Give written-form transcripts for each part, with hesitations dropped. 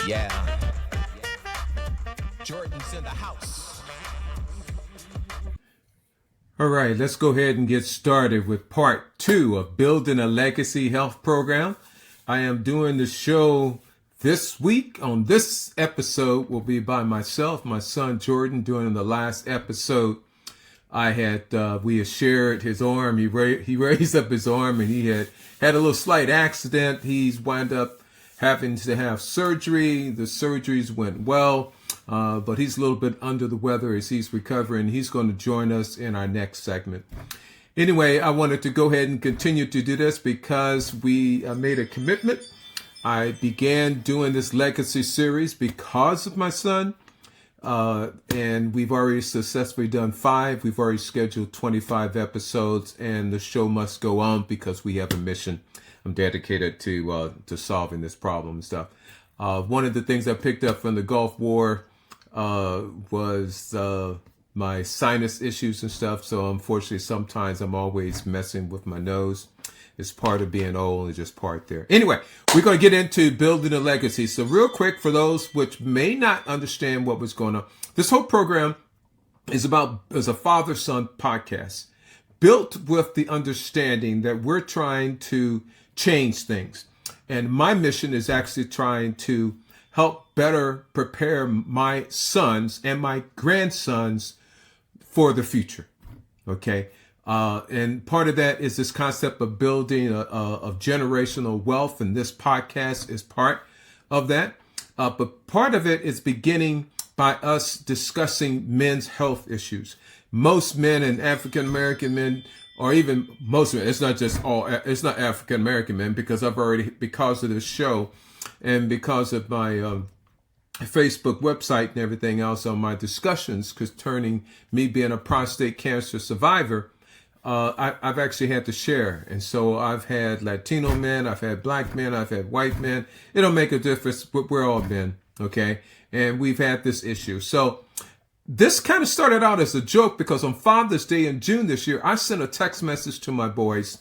Yeah. Jordan's in the house. All right, let's go ahead and get started with part 2 of Building a Legacy Health Program. I am doing the show this week. On this episode will be by myself, my son Jordan. During the last episode, we had shared his arm. He raised up his arm and he had a little slight accident. He's wound up having to have surgery. The surgeries went well, but he's a little bit under the weather as he's recovering. He's going to join us in our next segment. Anyway, I wanted to go ahead and continue to do this because we made a commitment. I began doing this legacy series because of my son, and we've already successfully done 5. We've already scheduled 25 episodes, and the show must go on because we have a mission. I'm dedicated to solving this problem and stuff. One of the things I picked up from the Gulf War was my sinus issues and stuff. So unfortunately, sometimes I'm always messing with my nose. It's part of being old and just part there. Anyway, we're going to get into building a legacy. So real quick, for those which may not understand what was going on, this whole program is a father-son podcast built with the understanding that we're trying to change things. And my mission is actually trying to help better prepare my sons and my grandsons for the future. Okay. And part of that is this concept of building of generational wealth. And this podcast is part of that. But part of it is beginning by us discussing men's health issues. Most men and African-American men, or even most men, it's not African-American men, because because of this show and because of my Facebook website and everything else on my discussions concerning me being a prostate cancer survivor, I've actually had to share. And so I've had Latino men, I've had black men, I've had white men. It don't make a difference. We're all men, okay? And we've had this issue. So this kind of started out as a joke because on Father's Day in June this year, I sent a text message to my boys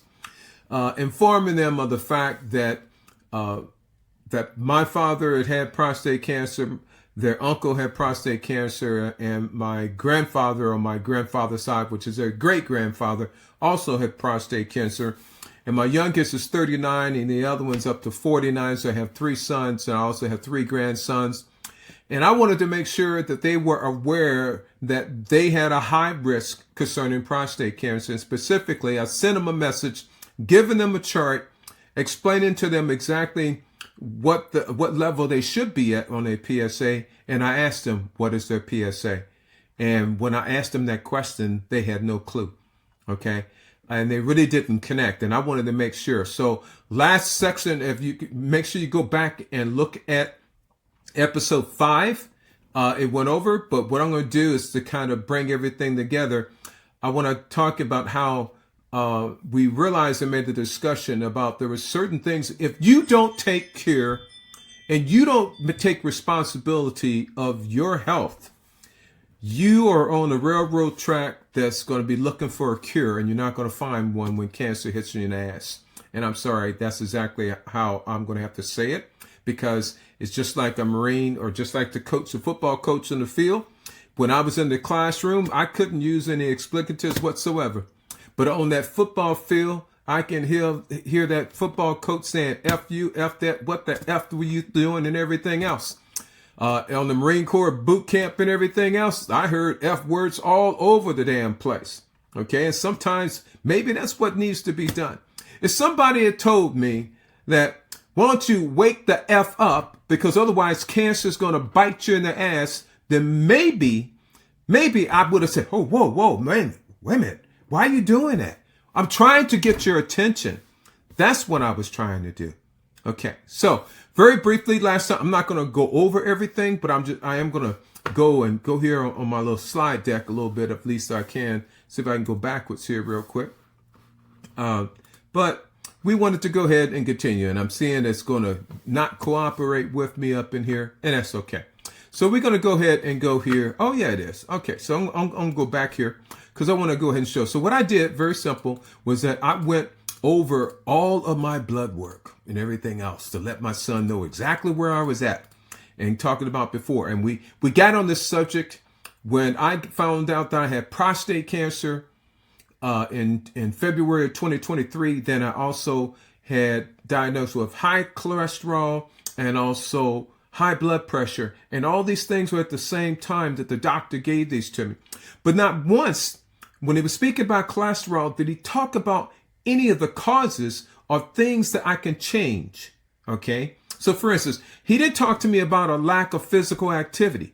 informing them of the fact that my father had prostate cancer, their uncle had prostate cancer, and my grandfather on my grandfather's side, which is their great-grandfather, also had prostate cancer. And my youngest is 39 and the other one's up to 49, so I have 3 sons and I also have 3 grandsons. And I wanted to make sure that they were aware that they had a high risk concerning prostate cancer. And specifically, I sent them a message, giving them a chart, explaining to them exactly what level they should be at on their PSA. And I asked them, what is their PSA? And when I asked them that question, they had no clue. Okay. And they really didn't connect. And I wanted to make sure. So last section, if you make sure you go back and look at episode 5, it went over, but what I'm going to do is to kind of bring everything together. I want to talk about how we realized and made the discussion about there were certain things. If you don't take care and you don't take responsibility of your health, you are on a railroad track that's going to be looking for a cure, and you're not going to find one when cancer hits you in the ass. And I'm sorry, that's exactly how I'm going to have to say it. Because it's just like a Marine or just like the football coach in the field. When I was in the classroom, I couldn't use any explicatives whatsoever. But on that football field, I can hear that football coach saying, F you, F that, what the F were you doing, and everything else. On the Marine Corps boot camp and everything else, I heard F words all over the damn place. Okay, and sometimes maybe that's what needs to be done. If somebody had told me that, why don't you wake the F up, because otherwise cancer is going to bite you in the ass, then maybe I would have said, oh, whoa, man, wait a minute. Why are you doing that? I'm trying to get your attention. That's what I was trying to do. Okay. So very briefly, last time, I'm not going to go over everything, but I am going to go here on my little slide deck a little bit, at least I can. See if I can go backwards here real quick. But we wanted to go ahead and continue, and I'm seeing it's going to not cooperate with me up in here, and that's okay. So we're going to go ahead and go here. Oh, yeah, it is. Okay, so I'm going to go back here because I want to go ahead and show. So what I did, very simple, was that I went over all of my blood work and everything else to let my son know exactly where I was at. and talking about before. And we got on this subject when I found out that I had prostate cancer in February of 2023. Then I also had diagnosed with high cholesterol and also high blood pressure. And all these things were at the same time that the doctor gave these to me. But not once, when he was speaking about cholesterol, did he talk about any of the causes or things that I can change. Okay. So for instance, he didn't talk to me about a lack of physical activity.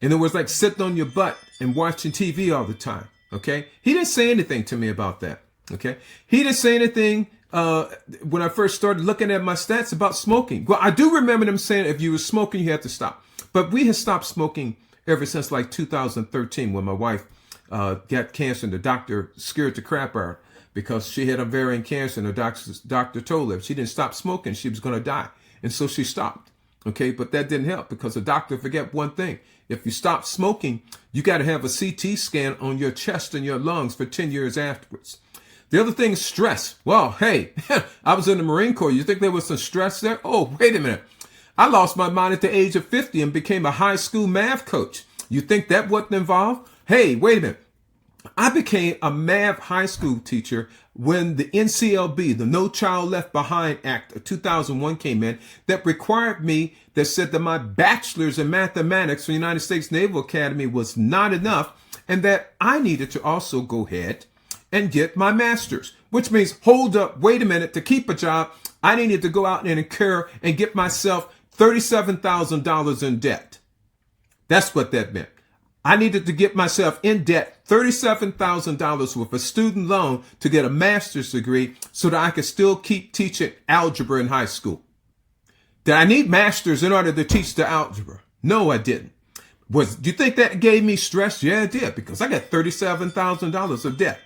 In other words, like sitting on your butt and watching TV all the time. Okay. He didn't say anything to me about that. Okay. He didn't say anything when I first started looking at my stats about smoking. Well, I do remember them saying if you were smoking, you had to stop. But we had stopped smoking ever since like 2013 when my wife got cancer and the doctor scared the crap out of her because she had ovarian cancer and the doctor told her if she didn't stop smoking, she was going to die. And so she stopped. Okay. But that didn't help because the doctor forget one thing. If you stop smoking, you got to have a CT scan on your chest and your lungs for 10 years afterwards. The other thing is stress. Well, hey, I was in the Marine Corps. You think there was some stress there? Oh, wait a minute. I lost my mind at the age of 50 and became a high school math coach. You think that wasn't involved? Hey, wait a minute. I became a math high school teacher when the NCLB, the No Child Left Behind Act of 2001 came in that required me, that said that my bachelor's in mathematics from the United States Naval Academy was not enough and that I needed to also go ahead and get my master's, which means, hold up, wait a minute, to keep a job, I needed to go out and incur and get myself $37,000 in debt. That's what that meant. I needed to get myself in debt, $37,000 with a student loan to get a master's degree so that I could still keep teaching algebra in high school. Did I need masters in order to teach the algebra? No, I didn't. Do you think that gave me stress? Yeah, it did, because I got $37,000 of debt.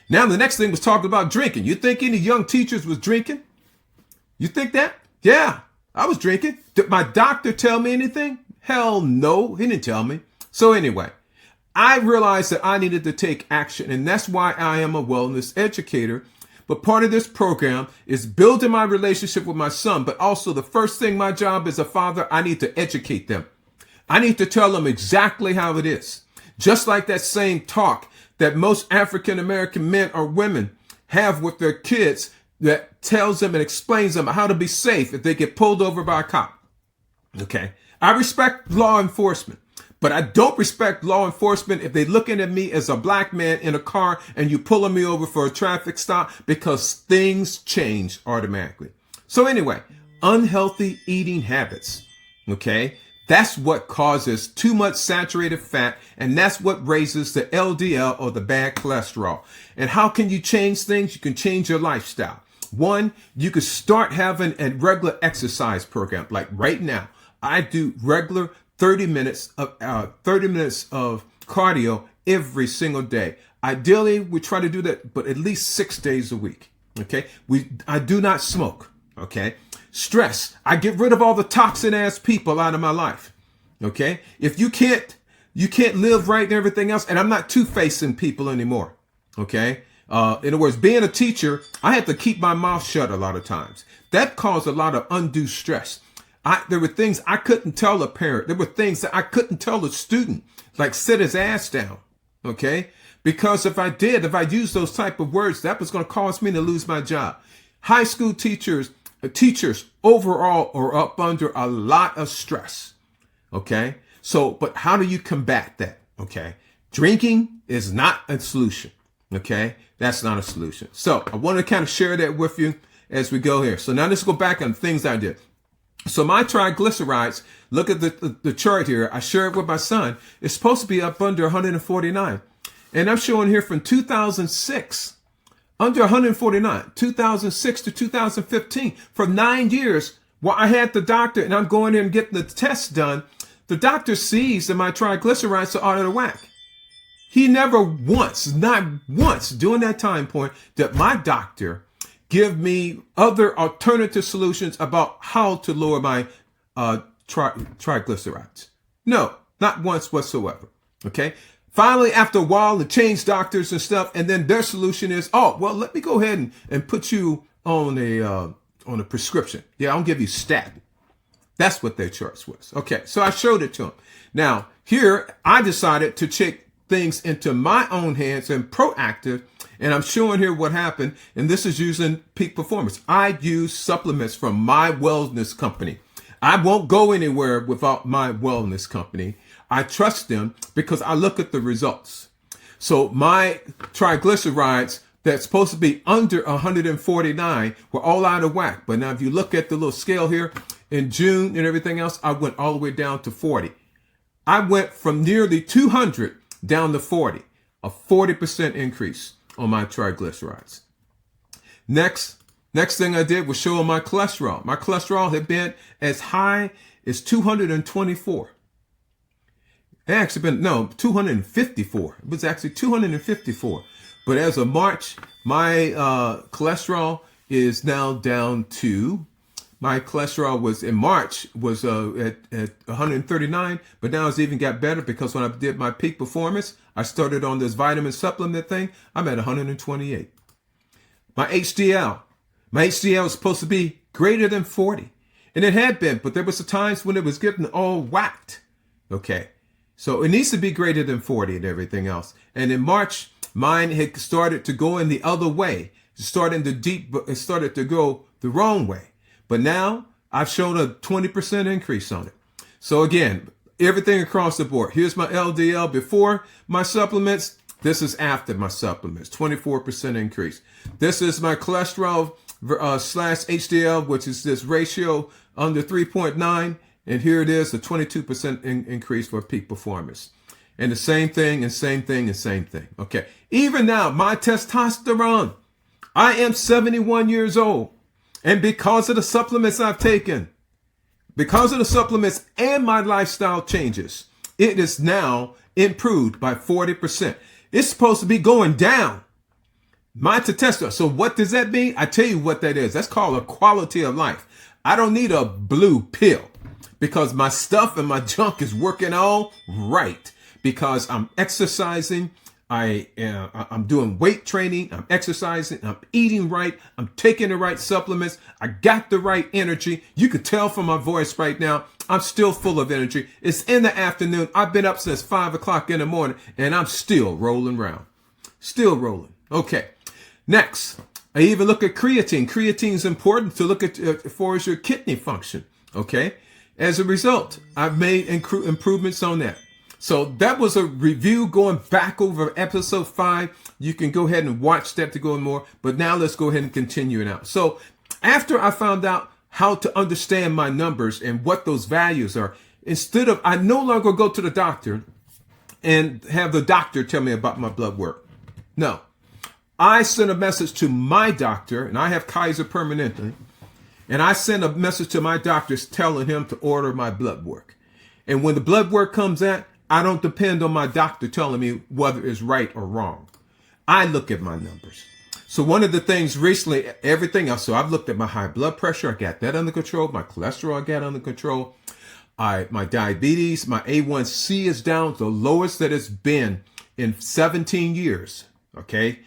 Now, the next thing was talking about drinking. You think any young teachers was drinking? You think that? Yeah, I was drinking. Did my doctor tell me anything? Hell no, he didn't tell me. So anyway, I realized that I needed to take action, and that's why I am a wellness educator. But part of this program is building my relationship with my son, but also the first thing my job as a father, I need to educate them. I need to tell them exactly how it is. Just like that same talk that most African-American men or women have with their kids that tells them and explains them how to be safe if they get pulled over by a cop. Okay. I respect law enforcement. But I don't respect law enforcement if they're looking at me as a black man in a car and you pulling me over for a traffic stop, because things change automatically. So anyway, unhealthy eating habits. Okay. That's what causes too much saturated fat. And that's what raises the LDL, or the bad cholesterol. And how can you change things? You can change your lifestyle. One, you could start having a regular exercise program. Like right now, I do regular 30 minutes of cardio every single day. Ideally, we try to do that, but at least 6 days a week. Okay. I do not smoke. Okay. Stress. I get rid of all the toxic ass people out of my life. Okay. If you can't live right and everything else. And I'm not two-facing people anymore. Okay. In other words, being a teacher, I had to keep my mouth shut a lot of times. That caused a lot of undue stress. There were things I couldn't tell a parent. There were things that I couldn't tell a student, like sit his ass down. Okay. Because if I used those type of words, that was going to cause me to lose my job. High school teachers overall are up under a lot of stress. Okay. So, but how do you combat that? Okay. Drinking is not a solution. Okay. That's not a solution. So I want to kind of share that with you as we go here. So now let's go back on things I did. So my triglycerides, look at the chart here. I share it with my son. It's supposed to be up under 149. And I'm showing here from 2006, under 149, 2006 to 2015, for 9 years, while I had the doctor and I'm going in and getting the test done, the doctor sees that my triglycerides are out of whack. He never once, not once during that time point, that my doctor give me other alternative solutions about how to lower my triglycerides. No, not once whatsoever. Okay. Finally, after a while, they change doctors and stuff, and then their solution is, oh, well, let me go ahead and put you on a prescription. Yeah, I'll give you statin. That's what their choice was. Okay, so I showed it to them. Now, here, I decided to take things into my own hands and proactive, and I'm showing here what happened, and this is using peak performance. I use supplements from my wellness company. I won't go anywhere without my wellness company. I trust them because I look at the results. So my triglycerides that's supposed to be under 149 were all out of whack. But now if you look at the little scale here in June and everything else, I went all the way down to 40. I went from nearly 200 down to 40, a 40% increase on my triglycerides. Next thing I did was show my cholesterol. My cholesterol had been as high as 224. It actually been, 254. It was actually 254. But as of March, my cholesterol is now down to, my cholesterol was in March was at 139, but now it's even got better because when I did my peak performance, I started on this vitamin supplement thing, I'm at 128. My HDL is supposed to be greater than 40. And it had been, but there was times when it was getting all whacked. Okay. So it needs to be greater than 40 and everything else. And in March, mine had started to go in the other way. It started to go the wrong way. But now I've shown a 20% increase on it. So again, everything across the board. Here's my LDL before my supplements. This is after my supplements, 24% increase. This is my cholesterol slash HDL, which is this ratio under 3.9. And here it is, a 22% increase for peak performance. And the same thing and same thing and same thing. Okay. Even now, my testosterone, I am 71 years old. And because of the supplements I've taken, because of the supplements and my lifestyle changes, it is now improved by 40%. It's supposed to be going down. My testosterone. So what does that mean? I tell you what that is. That's called a quality of life. I don't need a blue pill because my stuff and my junk is working all right because I'm exercising. I'm doing weight training. I'm exercising. I'm eating right. I'm taking the right supplements. I got the right energy. You could tell from my voice right now, I'm still full of energy. It's in the afternoon. I've been up since 5 o'clock in the morning and I'm still rolling around. Still rolling. Okay. Next, I even look at creatine. Creatine is important to look at as far as your kidney function. Okay. As a result, I've made improvements on that. So that was a review going back over episode 5. You can go ahead and watch that to go in more. But now let's go ahead and continue it out. So after I found out how to understand my numbers and what those values are, I no longer go to the doctor and have the doctor tell me about my blood work. No, I send a message to my doctor, and I have Kaiser Permanente, and I send a message to my doctor telling him to order my blood work. And when the blood work comes in, I don't depend on my doctor telling me whether it's right or wrong. I look at my numbers. So one of the things recently, everything else, so I've looked at my high blood pressure. I got that under control. My cholesterol, I got under control. My diabetes, my A1C is down to the lowest that it's been in 17 years. Okay.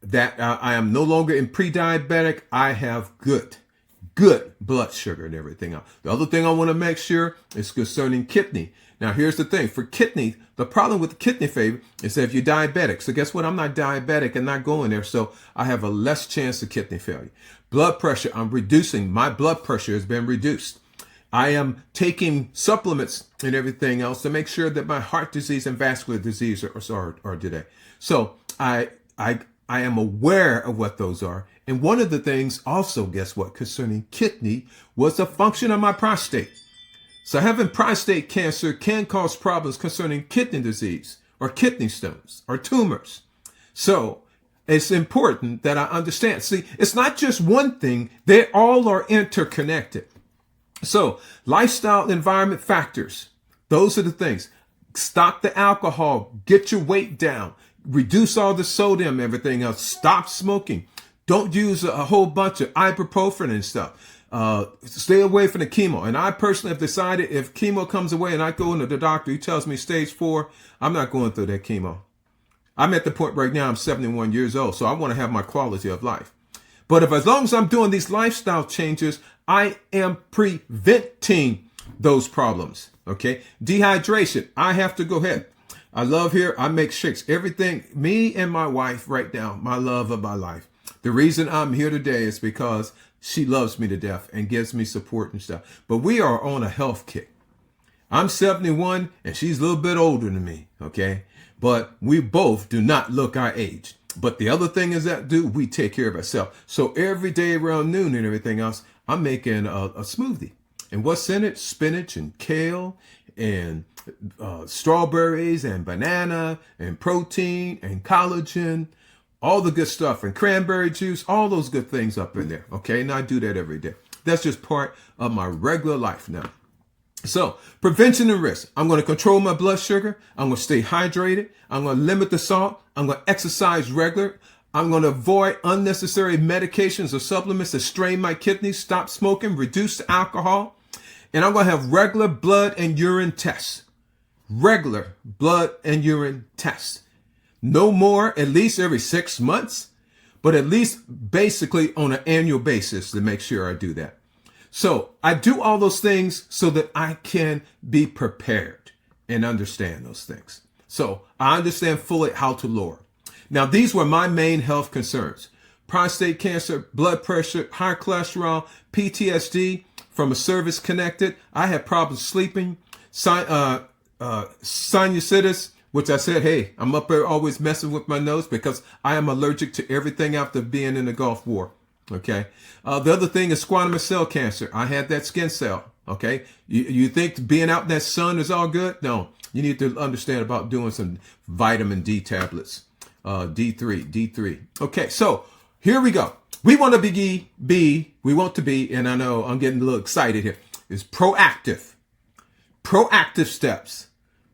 That I am no longer in pre-diabetic. I have good blood sugar and everything else. The other thing I want to make sure is concerning kidney. Now, here's the thing. For kidney, the problem with the kidney failure is that if you're diabetic, so guess what? I'm not diabetic and not going there, so I have a less chance of kidney failure. Blood pressure, I'm reducing. My blood pressure has been reduced. I am taking supplements and everything else to make sure that my heart disease and vascular disease are today. So I am aware of what those are. And one of the things also, guess what, concerning kidney was the function of my prostate. So having prostate cancer can cause problems concerning kidney disease or kidney stones or tumors. So it's important that I understand. See, it's not just one thing. They all are interconnected. So lifestyle, environment factors, those are the things. Stop the alcohol, get your weight down, reduce all the sodium, everything else. Stop smoking. Don't use a whole bunch of ibuprofen and stuff. Stay away from the chemo. And I personally have decided if chemo comes away and I go into the doctor, he tells me stage 4, I'm not going through that chemo. I'm at the point right now, I'm 71 years old, so I want to have my quality of life. But as long as I'm doing these lifestyle changes, I am preventing those problems. Okay. Dehydration. I have to go ahead. I love here. I make shakes. Everything. Me and my wife right now, my love of my life. The reason I'm here today is because she loves me to death and gives me support and stuff. But we are on a health kick. I'm 71 and she's a little bit older than me. Okay. But we both do not look our age. But the other thing is that, we take care of ourselves. So every day around noon and everything else, I'm making a smoothie. And what's in it? Spinach and kale and strawberries and banana and protein and collagen, all the good stuff, and cranberry juice, all those good things up in there. Okay. And I do that every day. That's just part of my regular life now. So prevention and risk. I'm going to control my blood sugar. I'm going to stay hydrated. I'm going to limit the salt. I'm going to exercise regular. I'm going to avoid unnecessary medications or supplements that strain my kidneys, stop smoking, reduce the alcohol. And I'm going to have regular blood and urine tests. Regular blood and urine tests. No more, at least every 6 months, but at least basically on an annual basis to make sure I do that. So I do all those things so that I can be prepared and understand those things. So I understand fully how to lower. Now, these were my main health concerns: prostate cancer, blood pressure, high cholesterol, PTSD from a service connected. I had problems sleeping, sinusitis, which I said, hey, I'm up there always messing with my nose because I am allergic to everything after being in the Gulf War. Okay. The other thing is squamous cell cancer. I had that skin cell. Okay. You think being out in that sun is all good? No, you need to understand about doing some vitamin D tablets. D3. Okay. So here we go. We want to be, and I know I'm getting a little excited here, is proactive steps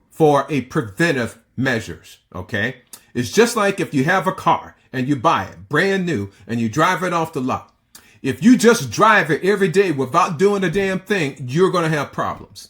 for a preventive measures. Okay. It's just like if you have a car and you buy it brand new and you drive it off the lot. If you just drive it every day without doing a damn thing, you're going to have problems.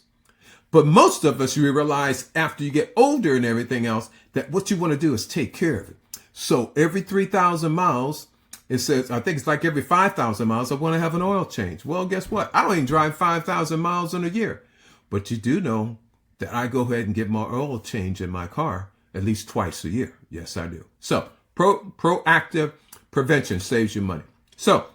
But most of us, you realize after you get older and everything else, that what you want to do is take care of it. So every 3,000 miles, it says, I think it's like every 5,000 miles, I want to have an oil change. Well, guess what? I don't even drive 5,000 miles in a year. But you do know that I go ahead and get my oil change in my car at least twice a year. Yes, I do. So proactive prevention saves you money. So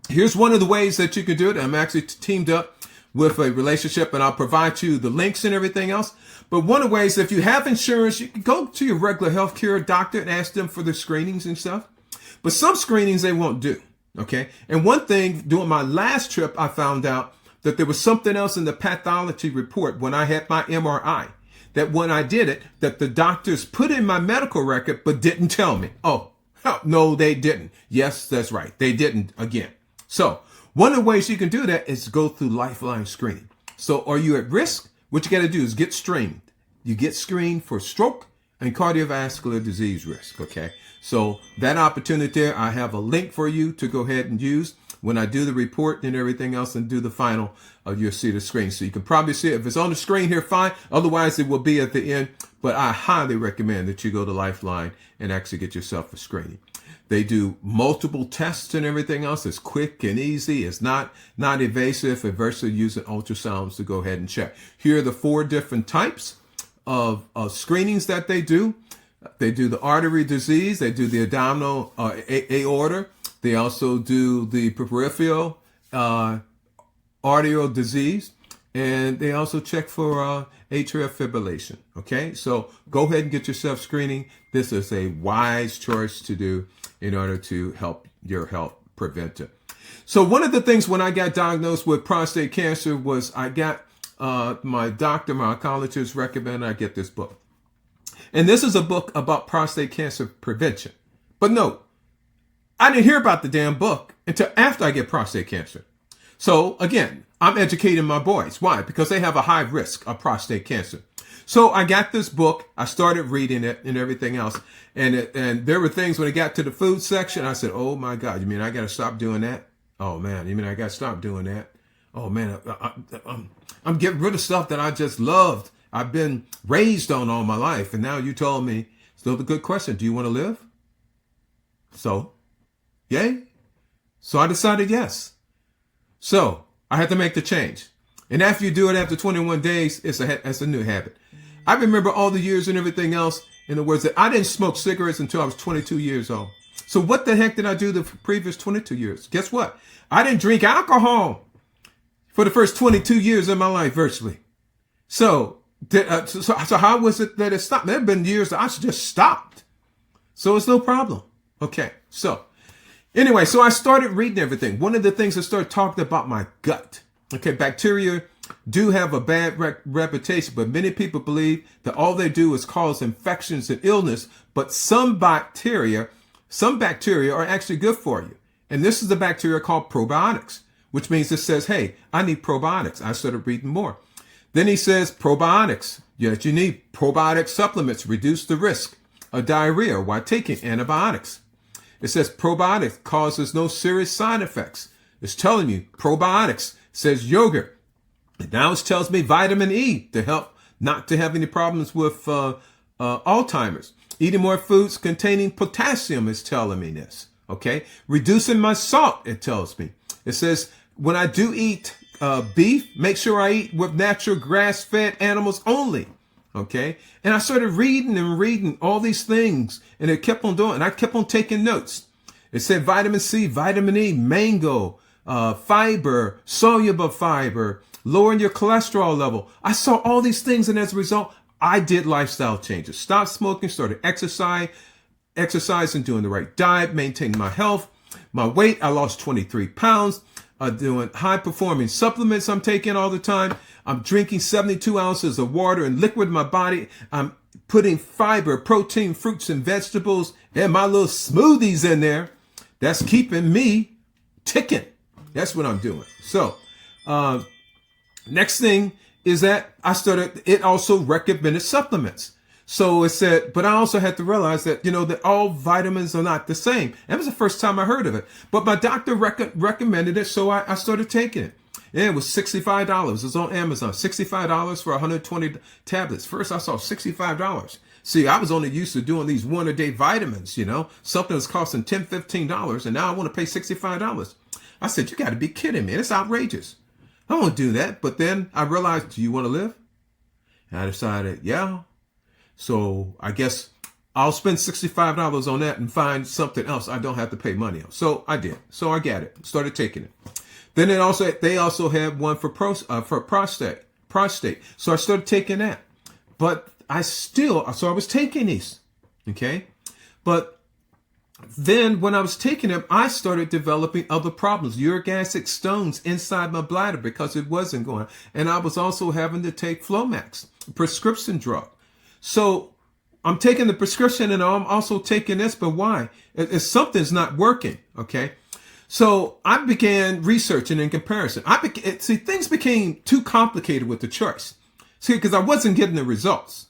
here's one of the ways that you can do it. I'm actually teamed up with a relationship, and I'll provide you the links and everything else. But one of the ways, if you have insurance, you can go to your regular healthcare doctor and ask them for the screenings and stuff. But some screenings they won't do. Okay. And one thing during my last trip, I found out that there was something else in the pathology report when I had my MRI. That when I did it, that the doctors put in my medical record, but didn't tell me. Oh, no, they didn't. Yes, that's right. They didn't again. So one of the ways you can do that is go through Lifeline screening. So are you at risk? What you got to do is get screened. You get screened for stroke and cardiovascular disease risk. Okay. So that opportunity there, I have a link for you to go ahead and use. When I do the report and everything else and do the final, you'll see the screen. So you can probably see it. If it's on the screen here, fine. Otherwise, it will be at the end. But I highly recommend that you go to Lifeline and actually get yourself a screening. They do multiple tests and everything else. It's quick and easy. It's not invasive versus using ultrasounds to go ahead and check. Here are the 4 different types of screenings that they do. They do the artery disease. They do the abdominal aorta. They also do the peripheral arterial disease, and they also check for atrial fibrillation. Okay, so go ahead and get yourself screening. This is a wise choice to do in order to help your health prevent it. So one of the things when I got diagnosed with prostate cancer was I got my doctor, my oncologist recommended I get this book. And this is a book about prostate cancer prevention. But no, I didn't hear about the damn book until after I get prostate cancer. So again, I'm educating my boys. Why? Because they have a high risk of prostate cancer. So I got this book. I started reading it and everything else. And there were things when it got to the food section, I said, oh my God, you mean I got to stop doing that? Oh man, you mean I got to stop doing that? Oh man, I'm getting rid of stuff that I just loved. I've been raised on all my life. And now you told me, still the good question, do you want to live? So, yay. So I decided yes. So I had to make the change. And after you do it after 21 days, it's a new habit. I remember all the years and everything else. In the words that I didn't smoke cigarettes until I was 22 years old. So what the heck did I do the previous 22 years? Guess what? I didn't drink alcohol for the first 22 years of my life, virtually. So how was it that it stopped? There have been years that I just stopped. So it's no problem. Okay. So anyway, so I started reading everything. One of the things I started talking about my gut. Okay. Bacteria do have a bad reputation, but many people believe that all they do is cause infections and illness. But some bacteria are actually good for you. And this is the bacteria called probiotics, which means it says, hey, I need probiotics. I started reading more. Then he says probiotics. Yes, you need probiotic supplements, reduce the risk of diarrhea while taking antibiotics. It says probiotics causes no serious side effects. It's telling you probiotics. It says yogurt. And now it tells me vitamin E to help not to have any problems with Alzheimer's. Eating more foods containing potassium is telling me this. Okay. Reducing my salt, it tells me. It says when I do eat beef, make sure I eat with natural grass-fed animals only. Okay. And I started reading all these things, and it kept on doing, and I kept on taking notes. It said vitamin C, vitamin E, mango, fiber, soluble fiber, lowering your cholesterol level. I saw all these things, and as a result, I did lifestyle changes. Stopped smoking, started exercising, doing the right diet, maintaining my health. My weight, I lost 23 pounds. Doing high-performing supplements I'm taking all the time. I'm drinking 72 ounces of water and liquid in my body. I'm putting fiber, protein, fruits, and vegetables, and my little smoothies in there. That's keeping me ticking. That's what I'm doing. So, next thing is that it also recommended supplements. So it said, but I also had to realize that, that all vitamins are not the same. That was the first time I heard of it. But my doctor recommended it, so I started taking it. And it was $65. It was on Amazon. $65 for 120 tablets. First, I saw $65. See, I was only used to doing these one-a-day vitamins, Something was costing $10, $15, and now I want to pay $65. I said, you got to be kidding me. It's outrageous. I won't do that. But then I realized, do you want to live? And I decided, yeah. So I guess I'll spend $65 on that and find something else I don't have to pay money on. So I did. So I got it. Started taking it. Then they also had one for prostate. So I started taking that. But I was taking these. Okay. But then when I was taking them, I started developing other problems, uric acid stones inside my bladder because it wasn't going. And I was also having to take Flomax, a prescription drug. So I'm taking the prescription and I'm also taking this, but why? Something's not working. Okay. So I began researching in comparison. Things became too complicated with the choice. See, because I wasn't getting the results.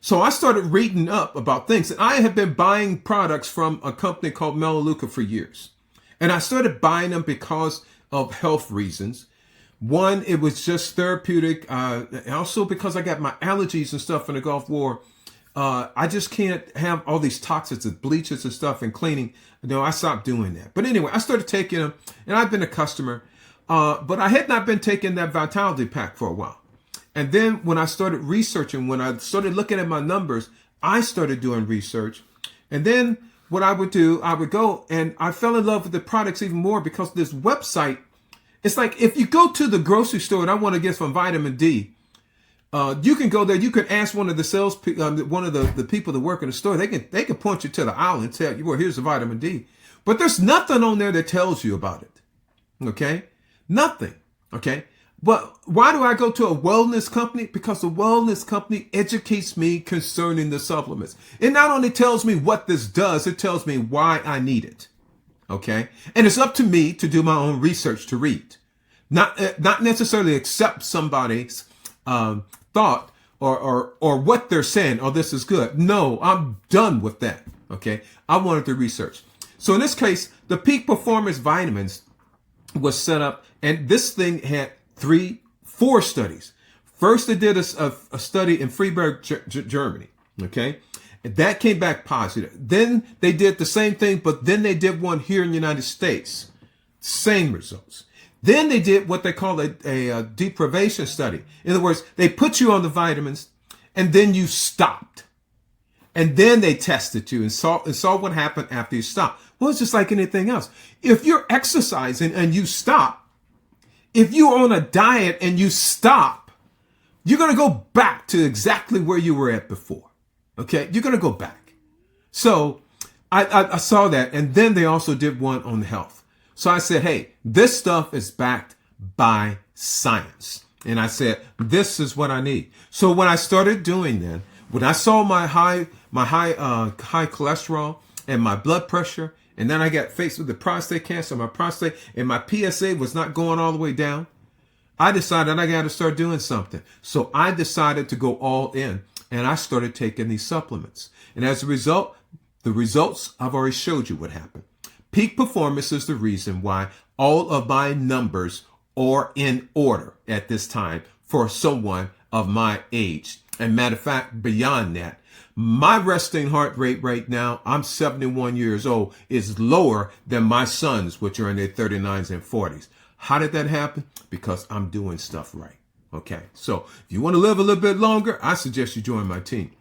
So I started reading up about things, and I had been buying products from a company called Melaleuca for years. And I started buying them because of health reasons. One, it was just therapeutic. Also because I got my allergies and stuff in the Gulf War. I just can't have all these toxins and bleaches and stuff and cleaning. No, I stopped doing that. But anyway, I started taking them, and I've been a customer. But I had not been taking that Vitality Pack for a while. And then when I started researching, when I started looking at my numbers, I started doing research. And then what I would do, I would go, and I fell in love with the products even more because this website, it's like if you go to the grocery store and I want to get some vitamin D, you can go there. You can ask one of the one of the people that work in the store. They can point you to the aisle and tell you, well, here's the vitamin D. But there's nothing on there that tells you about it. Okay, nothing. Okay, but why do I go to a wellness company? Because the wellness company educates me concerning the supplements. It not only tells me what this does, it tells me why I need it. Okay, and it's up to me to do my own research to read, not necessarily accept somebody's thought or what they're saying. Oh, this is good. No, I'm done with that. Okay, I wanted to research. So in this case, the Peak Performance Vitamins was set up, and this thing had 4 studies. First, they did a study in Freiburg, Germany. Okay. And that came back positive. Then they did the same thing, but then they did one here in the United States. Same results. Then they did what they call a deprivation study. In other words, they put you on the vitamins and then you stopped. And then they tested you and saw what happened after you stopped. Well, it's just like anything else. If you're exercising and you stop, if you're on a diet and you stop, you're going to go back to exactly where you were at before. Okay? You're going to go back. So I saw that. And then they also did one on health. So I said, hey, this stuff is backed by science. And I said, this is what I need. So when I started doing that, when I saw my high cholesterol and my blood pressure, and then I got faced with the prostate cancer, my prostate, and my PSA was not going all the way down, I decided I got to start doing something. So I decided to go all in, and I started taking these supplements. And as a result, the results I've already showed you what happened. Peak performance is the reason why all of my numbers are in order at this time for someone of my age. And matter of fact, beyond that, my resting heart rate right now, I'm 71 years old, is lower than my sons, which are in their 39s and 40s. How did that happen? Because I'm doing stuff right. Okay. So if you want to live a little bit longer, I suggest you join my team.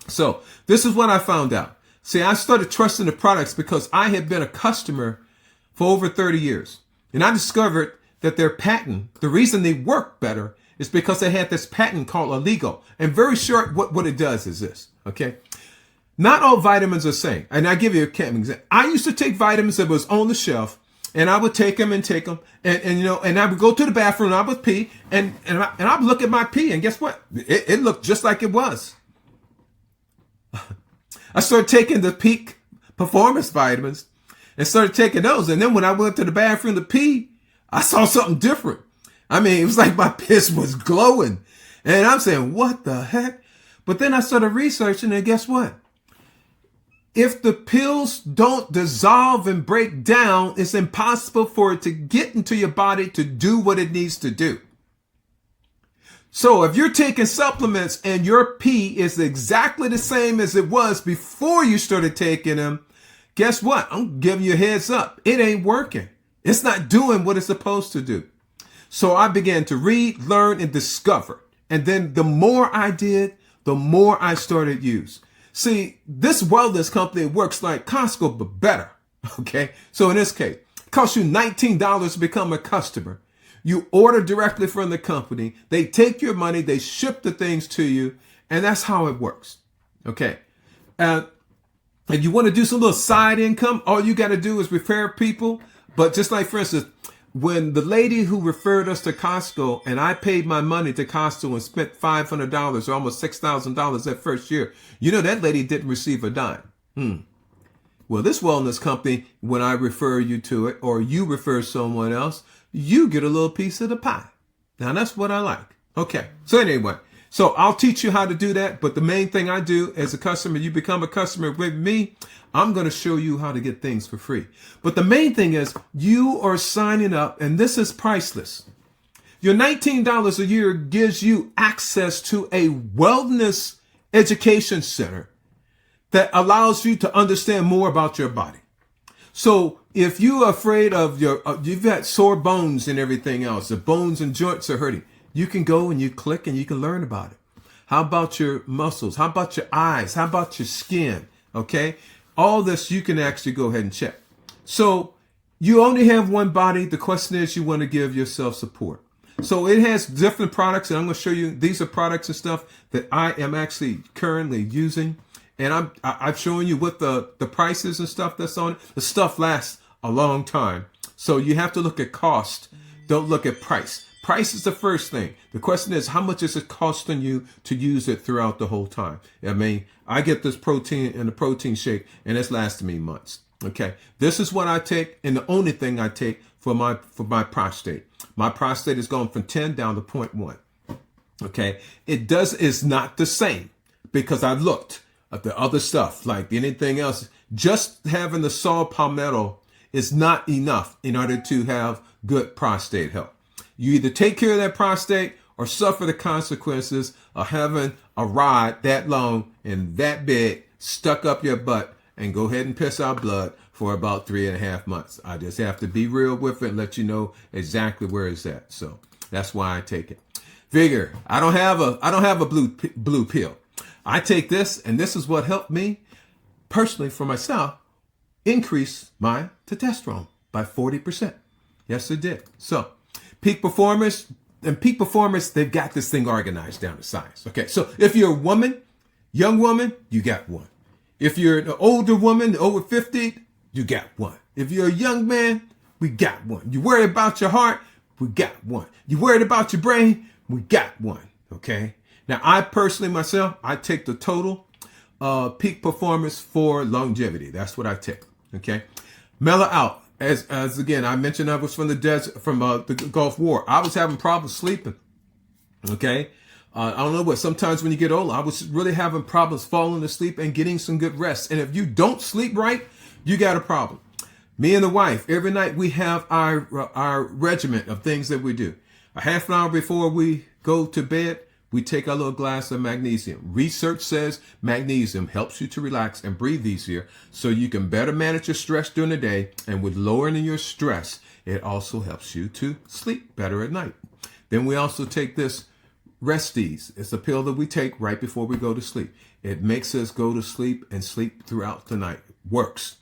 So this is what I found out. See, I started trusting the products because I had been a customer for over 30 years. And I discovered that their patent, the reason they work better is because they had this patent called Allego. And very short, what it does is this, okay? Not all vitamins are the same. And I give you an example. I used to take vitamins that was on the shelf, and I would take them, and I would go to the bathroom, and I would pee, and I would look at my pee, and guess what? It looked just like it was. I started taking the peak performance vitamins and started taking those. And then when I went to the bathroom to pee, I saw something different. I mean, it was like my piss was glowing. And I'm saying, what the heck? But then I started researching, and guess what? If the pills don't dissolve and break down, it's impossible for it to get into your body to do what it needs to do. So if you're taking supplements and your pee is exactly the same as it was before you started taking them, guess what? I'm giving you a heads up. It ain't working. It's not doing what it's supposed to do. So I began to read, learn, and discover. And then the more I did, the more I started use. See, this wellness company works like Costco, but better. Okay. So in this case, it costs you $19 to become a customer. You order directly from the company. They take your money. They ship the things to you. And that's how it works. Okay. And you want to do some little side income, all you got to do is refer people. But just like, for instance, when the lady who referred us to Costco and I paid my money to Costco and spent $500 or almost $6,000 that first year, you know, that lady didn't receive a dime. Well, this wellness company, when I refer you to it or you refer someone else, you get a little piece of the pie. Now, that's what I like. Okay. So anyway, so I'll teach you how to do that. But the main thing I do as a customer, you become a customer with me, I'm going to show you how to get things for free. But the main thing is you are signing up, and this is priceless. Your $19 a year gives you access to a wellness education center that allows you to understand more about your body. So if you're afraid of you've got sore bones and everything else, the bones and joints are hurting, you can go and you click and you can learn about it. How about your muscles? How about your eyes? How about your skin? Okay. All this you can actually go ahead and check. So you only have one body. The question is you want to give yourself support. So it has different products, and I'm going to show you. These are products and stuff that I am actually currently using. And I've shown you what the prices and stuff that's on it. The stuff lasts a long time. So you have to look at cost. Don't look at price. Price is the first thing. The question is, how much is it costing you to use it throughout the whole time? I mean, I get this protein in a protein shake, and it's lasting me months. Okay. This is what I take, and the only thing I take for my prostate. My prostate has gone from 10 down to 0.1. Okay. It's not the same because I looked at the other stuff like anything else. Just having the saw palmetto is not enough in order to have good prostate health. You either take care of that prostate or suffer the consequences of having a rod that long and that big stuck up your butt and go ahead and piss out blood for about 3.5 months. I just have to be real with it and let you know exactly where it's at. So that's why I take it. Figure, I don't have a blue pill. I take this, and this is what helped me personally for myself increase my testosterone by 40%. Yes, it did. So peak performance, they've got this thing organized down to science. Okay, so if you're a woman, young woman, you got one. If you're an older woman, over 50, you got one. If you're a young man, we got one. You worried about your heart, we got one. You worried about your brain, we got one. Okay. Now, I personally myself, I take the total peak performance for longevity. That's what I take. Okay. Mellow out. As again, I mentioned I was from the desert, from the Gulf War. I was having problems sleeping. Okay. I don't know what, sometimes when you get older, I was really having problems falling asleep and getting some good rest. And if you don't sleep right, you got a problem. Me and the wife, every night we have our regiment of things that we do. A half an hour before we go to bed, we take a little glass of magnesium. Research says magnesium helps you to relax and breathe easier so you can better manage your stress during the day. And with lowering your stress, it also helps you to sleep better at night. Then we also take this Resties. It's a pill that we take right before we go to sleep. It makes us go to sleep and sleep throughout the night. Works.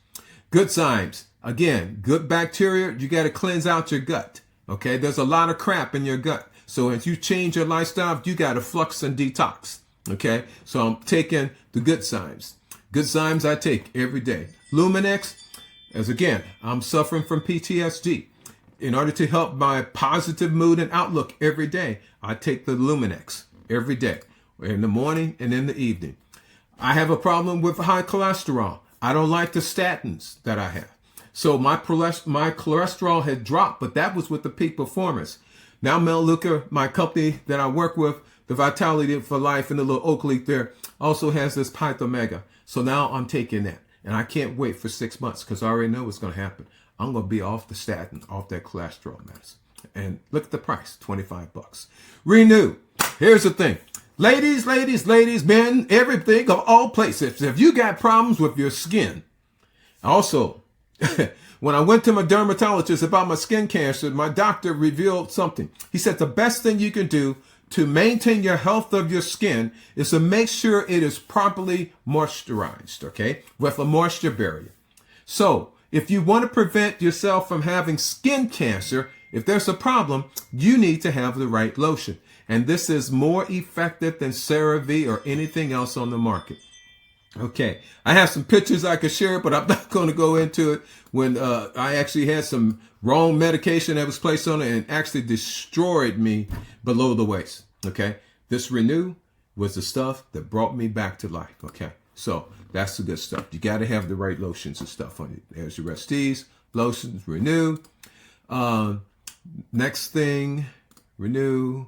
Good signs. Again, good bacteria, you got to cleanse out your gut. Okay, there's a lot of crap in your gut. So if you change your lifestyle, you got to flux and detox. Okay, so I'm taking the good signs. Good signs I take every day. Luminex, as again, I'm suffering from PTSD. In order to help my positive mood and outlook every day, I take the Luminex every day, in the morning and in the evening. I have a problem with high cholesterol. I don't like the statins that I have. So my cholesterol had dropped, but that was with the peak performance. Now Mel Luker, my company that I work with, the Vitality for Life in the little oak leaf there, also has this Pythomega. So now I'm taking that. And I can't wait for 6 months because I already know what's going to happen. I'm going to be off the statin, off that cholesterol medicine. And look at the price, $25. Renew. Here's the thing. Ladies, men, everything of all places. If you got problems with your skin, also, when I went to my dermatologist about my skin cancer, my doctor revealed something. He said the best thing you can do to maintain your health of your skin is to make sure it is properly moisturized, okay, with a moisture barrier. So if you want to prevent yourself from having skin cancer, if there's a problem, you need to have the right lotion. And this is more effective than CeraVe or anything else on the market. Okay, I have some pictures I could share, but I'm not going to go into it. When I actually had some wrong medication that was placed on it and actually destroyed me below the waist. Okay, this Renew was the stuff that brought me back to life. Okay, so that's the good stuff. You got to have the right lotions and stuff on you. There's your Resties, lotions, Renew. Next thing, Renew.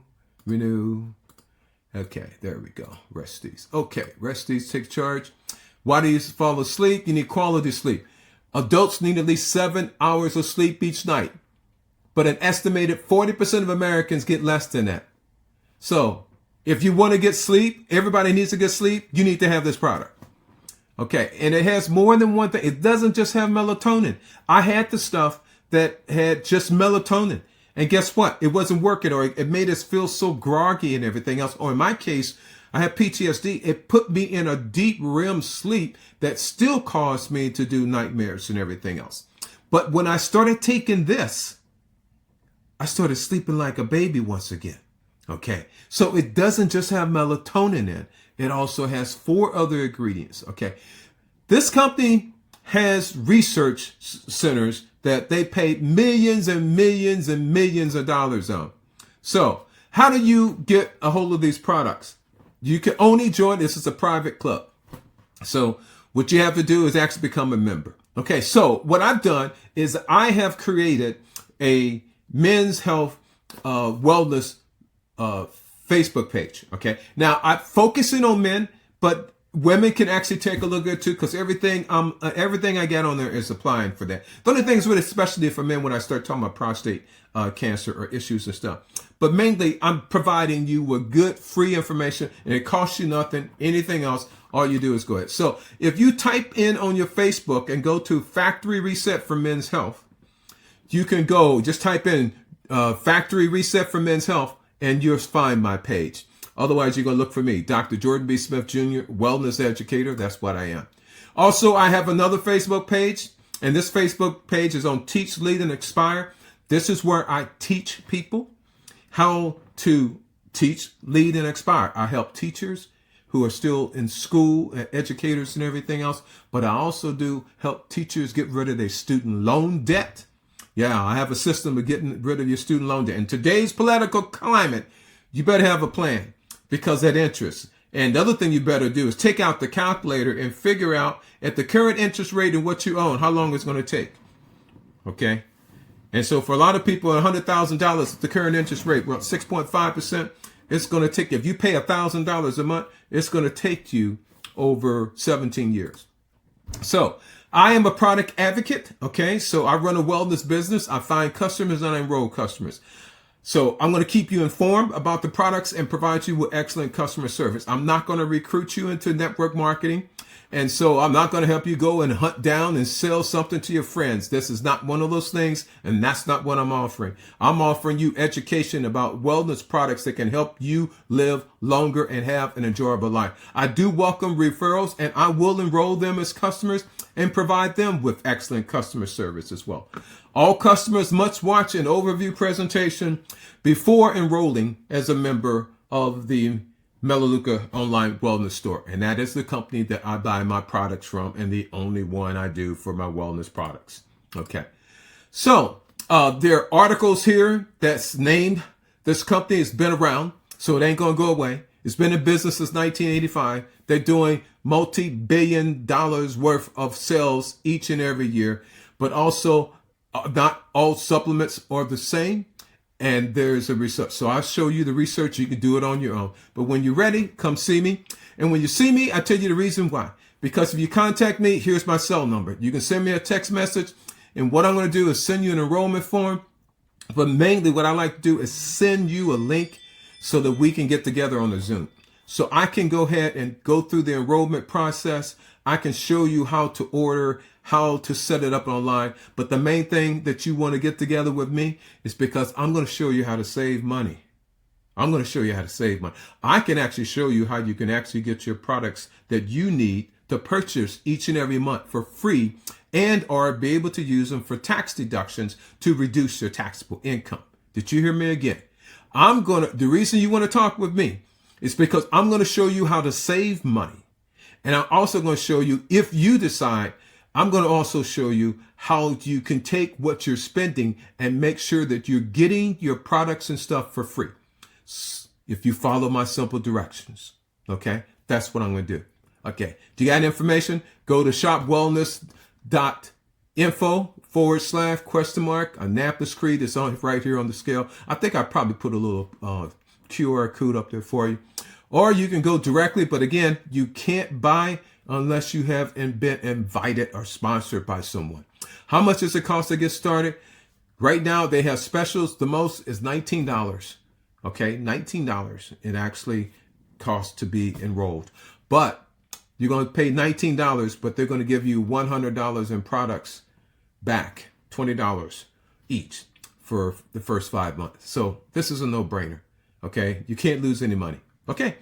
Okay, there we go. Resties. Okay, Resties take charge. Why do you fall asleep? You need quality sleep. Adults need at least 7 hours of sleep each night, but an estimated 40% of Americans get less than that. So if you want to get sleep, everybody needs to get sleep, you need to have this product. Okay, and it has more than one thing. It doesn't just have melatonin. I had the stuff that had just melatonin. And guess what? It wasn't working, or it made us feel so groggy and everything else. Or in my case, I have PTSD. It put me in a deep REM sleep that still caused me to do nightmares and everything else. But when I started taking this, I started sleeping like a baby once again. Okay. So it doesn't just have melatonin in. It also has 4 other ingredients. Okay. This company has research centers that they paid millions and millions and millions of dollars on. So how do you get a hold of these products? You can only join. This is a private club. So what you have to do is actually become a member. Okay. So what I've done is I have created a men's health wellness Facebook page. Okay. Now I'm focusing on men, but women can actually take a look at it too, because everything I got on there is applying for that. The only thing is really especially for men when I start talking about prostate cancer or issues and stuff. But mainly, I'm providing you with good, free information, and it costs you nothing. Anything else, all you do is go ahead. So if you type in on your Facebook and go to Factory Reset for Men's Health, you can go, just type in Factory Reset for Men's Health, and you'll find my page. Otherwise, you're going to look for me, Dr. Jordan B. Smith Jr., wellness educator. That's what I am. Also, I have another Facebook page, and this Facebook page is on Teach, Lead, and Inspire. This is where I teach people how to teach, lead, and inspire. I help teachers who are still in school, educators and everything else, but I also do help teachers get rid of their student loan debt. Yeah, I have a system of getting rid of your student loan debt. In today's political climate, you better have a plan. Because that interest. And the other thing you better do is take out the calculator and figure out at the current interest rate and what you own, how long it's going to take. Okay. And so for a lot of people, $100,000, the current interest rate, well, 6.5%, it's going to take, if you pay $1,000 a month, it's going to take you over 17 years. So I am a product advocate. Okay. So I run a wellness business. I find customers and I enroll customers. So I'm going to keep you informed about the products and provide you with excellent customer service. I'm not going to recruit you into network marketing. And so I'm not going to help you go and hunt down and sell something to your friends. This is not one of those things, and that's not what I'm offering. I'm offering you education about wellness products that can help you live longer and have an enjoyable life. I do welcome referrals, and I will enroll them as customers and provide them with excellent customer service as well. All customers must watch an overview presentation before enrolling as a member of the Melaleuca Online Wellness Store. And that is the company that I buy my products from and the only one I do for my wellness products. Okay. So there are articles here that's named this company has been around, so it ain't going to go away. It's been in business since 1985. They're doing multi-billion dollars worth of sales each and every year, but also not all supplements are the same. And there's a research. So I'll show you the research. You can do it on your own. But when you're ready, come see me. And when you see me, I tell you the reason why. Because if you contact me, here's my cell number. You can send me a text message. And what I'm going to do is send you an enrollment form. But mainly what I like to do is send you a link so that we can get together on the Zoom. So I can go ahead and go through the enrollment process. I can show you how to order, how to set it up online. But the main thing that you want to get together with me is because I'm going to show you how to save money. I'm going to show you how to save money. I can actually show you how you can actually get your products that you need to purchase each and every month for free and or be able to use them for tax deductions to reduce your taxable income. Did you hear me again? The reason you want to talk with me is because I'm going to show you how to save money. And I'm also going to show you, if you decide, I'm going to also show you how you can take what you're spending and make sure that you're getting your products and stuff for free. If you follow my simple directions. Okay. That's what I'm going to do. Okay. Do you got information? Go to shopwellness.info/? Annapolis Creed is on right here on the scale. I think I probably put a little QR code up there for you. Or you can go directly, but again, you can't buy unless you have been invited or sponsored by someone. How much does it cost to get started? Right now, they have specials. The most is $19. Okay, $19 it actually costs to be enrolled. But you're going to pay $19, but they're going to give you $100 in products back, $20 each for the first 5 months. So this is a no-brainer. Okay, you can't lose any money. Okay,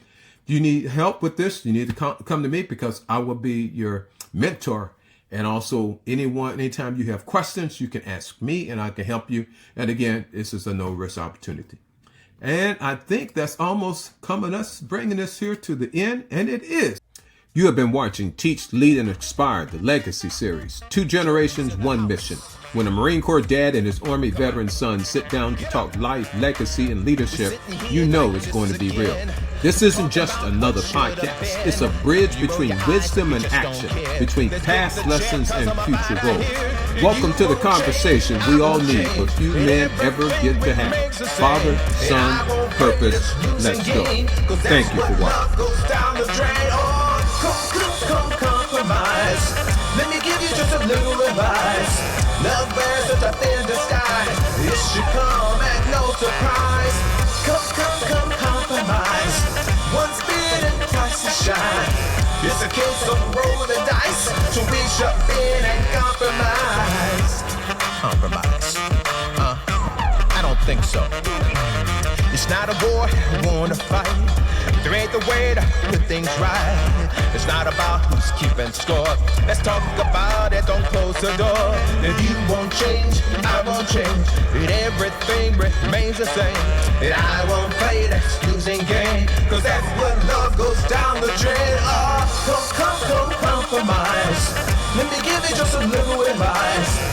you need help with this, you need to come to me because I will be your mentor. And also anytime you have questions, you can ask me and I can help you. And again, this is a no-risk opportunity. And I think that's almost bringing us here to the end, and it is. You have been watching Teach, Lead, and Inspire, the Legacy Series. 2 generations, 1 mission. When a Marine Corps dad and his Army veteran son sit down to talk life, legacy, and leadership, you know it's going to be real. This isn't just another podcast. It's a bridge between wisdom and action, between past lessons and future goals. Welcome to the conversation we all need, but few men ever get to have. Father, son, purpose, let's go. Thank you for watching. compromise. Let me give you just a little advice. Love bears such a thin disguise. It should come at no surprise. Come, compromise. Once bitten, twice as shy. It's a case of roll the dice. So reach up in and compromise. Compromise? I don't think so. It's not a war you wanna fight. There ain't the way to put things right. It's not about who's keeping score. Let's talk about it, don't close the door. If you won't change, I won't change. And everything remains the same. And I won't play this losing game. Cause that's when love goes down the drain. Come, compromise. Let me give you just a little advice.